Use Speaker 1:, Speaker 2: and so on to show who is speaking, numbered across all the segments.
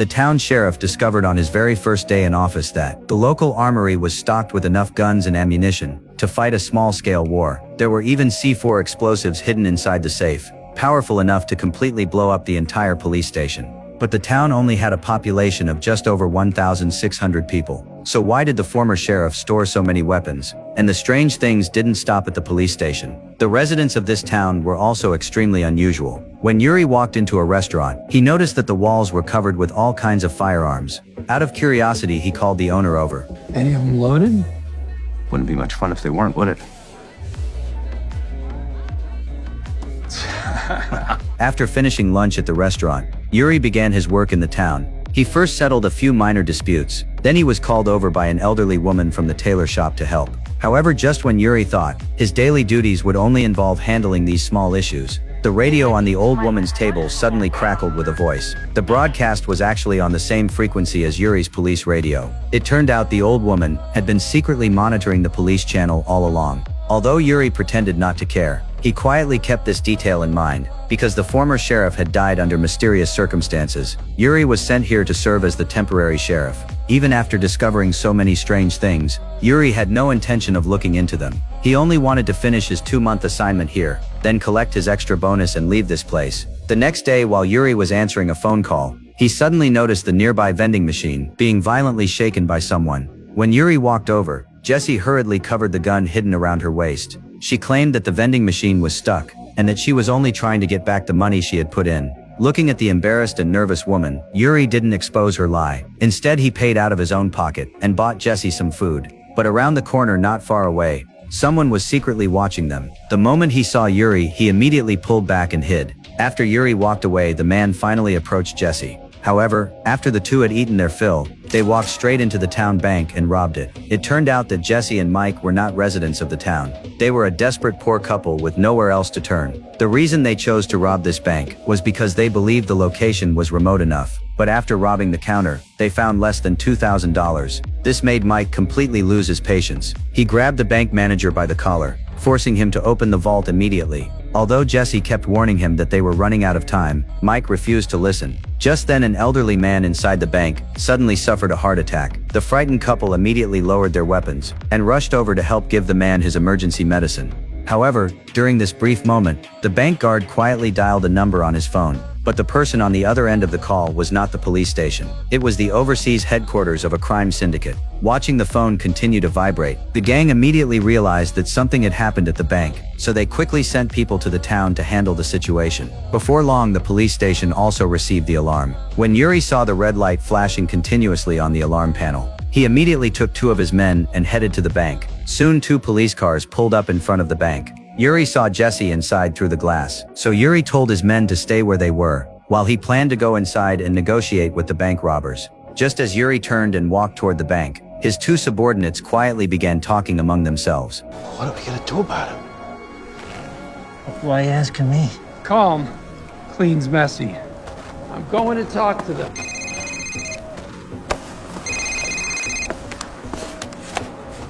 Speaker 1: The town sheriff discovered on his very first day in office that the local armory was stocked with enough guns and ammunition to fight a small-scale war. There were even C4 explosives hidden inside the safe, powerful enough to completely blow up the entire police station. But the town only had a population of just over 1,600 people. So why did the former sheriff store so many weapons? And the strange things didn't stop at the police station. The residents of this town were also extremely unusual. When Yuri walked into a restaurant, he noticed that the walls were covered with all kinds of firearms. Out of curiosity, he called the owner over.
Speaker 2: Any of them loaded?
Speaker 3: Wouldn't be much fun if they weren't, would it?
Speaker 1: After finishing lunch at the restaurant, Yuri began his work in the town. He first settled a few minor disputes, then he was called over by an elderly woman from the tailor shop to help. However, just when Yuri thought his daily duties would only involve handling these small issues, the radio on the old woman's table suddenly crackled with a voice. The broadcast was actually on the same frequency as Yuri's police radio. It turned out the old woman had been secretly monitoring the police channel all along. Although Yuri pretended not to care, he quietly kept this detail in mind. Because the former sheriff had died under mysterious circumstances, Yuri was sent here to serve as the temporary sheriff. Even after discovering so many strange things, Yuri had no intention of looking into them. He only wanted to finish his 2-month assignment here, then collect his extra bonus and leave this place. The next day, while Yuri was answering a phone call, he suddenly noticed the nearby vending machine being violently shaken by someone. When Yuri walked over, Jessie hurriedly covered the gun hidden around her waist. She claimed that the vending machine was stuck, and that she was only trying to get back the money she had put in. Looking at the embarrassed and nervous woman, Yuri didn't expose her lie. Instead, he paid out of his own pocket and bought Jessie some food. But around the corner not far away, someone was secretly watching them. The moment he saw Yuri, he immediately pulled back and hid. After Yuri walked away, the man finally approached Jessie. However, after the two had eaten their fill, they walked straight into the town bank and robbed it. It turned out that Jessie and Mike were not residents of the town. They were a desperate poor couple with nowhere else to turn. The reason they chose to rob this bank was because they believed the location was remote enough. But after robbing the counter, they found less than $2,000. This made Mike completely lose his patience. He grabbed the bank manager by the collar, forcing him to open the vault immediately. Although Jessie kept warning him that they were running out of time, Mike refused to listen. Just then, an elderly man inside the bank suddenly suffered a heart attack. The frightened couple immediately lowered their weapons and rushed over to help give the man his emergency medicine. However, during this brief moment, the bank guard quietly dialed a number on his phone. But the person on the other end of the call was not the police station. It was the overseas headquarters of a crime syndicate. Watching the phone continue to vibrate, the gang immediately realized that something had happened at the bank, so they quickly sent people to the town to handle the situation. Before long, the police station also received the alarm. When Yuri saw the red light flashing continuously on the alarm panel, he immediately took 2 of his men and headed to the bank. Soon 2 police cars pulled up in front of the bank. Yuri saw Jessie inside through the glass, so Yuri told his men to stay where they were, while he planned to go inside and negotiate with the bank robbers. Just as Yuri turned and walked toward the bank, his 2 subordinates quietly began talking among themselves.
Speaker 3: What are we gonna do about him?
Speaker 2: Why are you asking me?
Speaker 4: Calm. Clean's messy. I'm going to talk to them.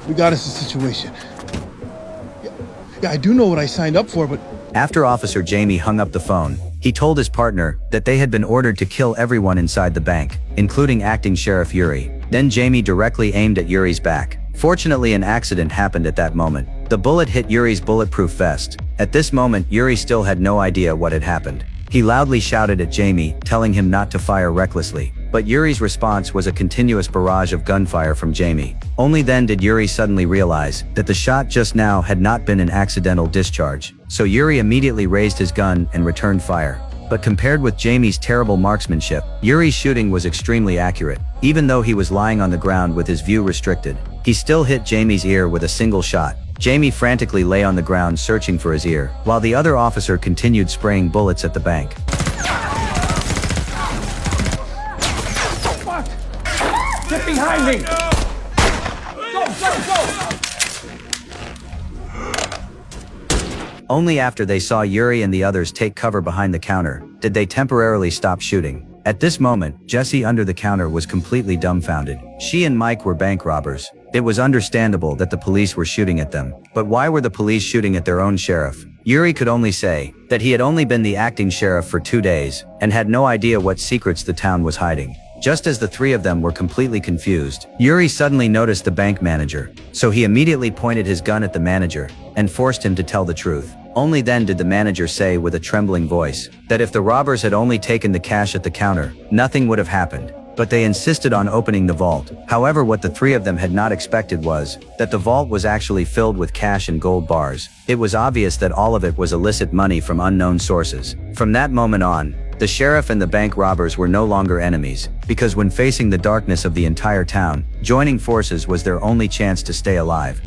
Speaker 5: We got us a situation. Yeah, I do know what I signed up for, but...
Speaker 1: After Officer Jamie hung up the phone, he told his partner that they had been ordered to kill everyone inside the bank, including Acting Sheriff Yuri. Then Jamie directly aimed at Yuri's back. Fortunately, an accident happened at that moment. The bullet hit Yuri's bulletproof vest. At this moment, Yuri still had no idea what had happened. He loudly shouted at Jamie, telling him not to fire recklessly. But Yuri's response was a continuous barrage of gunfire from Jamie. Only then did Yuri suddenly realize that the shot just now had not been an accidental discharge. So Yuri immediately raised his gun and returned fire. But compared with Jamie's terrible marksmanship, Yuri's shooting was extremely accurate. Even though he was lying on the ground with his view restricted, he still hit Jamie's ear with a single shot. Jamie frantically lay on the ground searching for his ear, while the other officer continued spraying bullets at the bank.
Speaker 4: Get behind me! Go, go, go!
Speaker 1: Only after they saw Yuri and the others take cover behind the counter did they temporarily stop shooting. At this moment, Jessie under the counter was completely dumbfounded. She and Mike were bank robbers. It was understandable that the police were shooting at them. But why were the police shooting at their own sheriff? Yuri could only say that he had only been the acting sheriff for 2 days and had no idea what secrets the town was hiding. Just as the three of them were completely confused, Yuri suddenly noticed the bank manager, so he immediately pointed his gun at the manager and forced him to tell the truth. Only then did the manager say with a trembling voice that if the robbers had only taken the cash at the counter, nothing would have happened. But they insisted on opening the vault. However, what the three of them had not expected was that the vault was actually filled with cash and gold bars. It was obvious that all of it was illicit money from unknown sources. From that moment on, the sheriff and the bank robbers were no longer enemies, because when facing the darkness of the entire town, joining forces was their only chance to stay alive.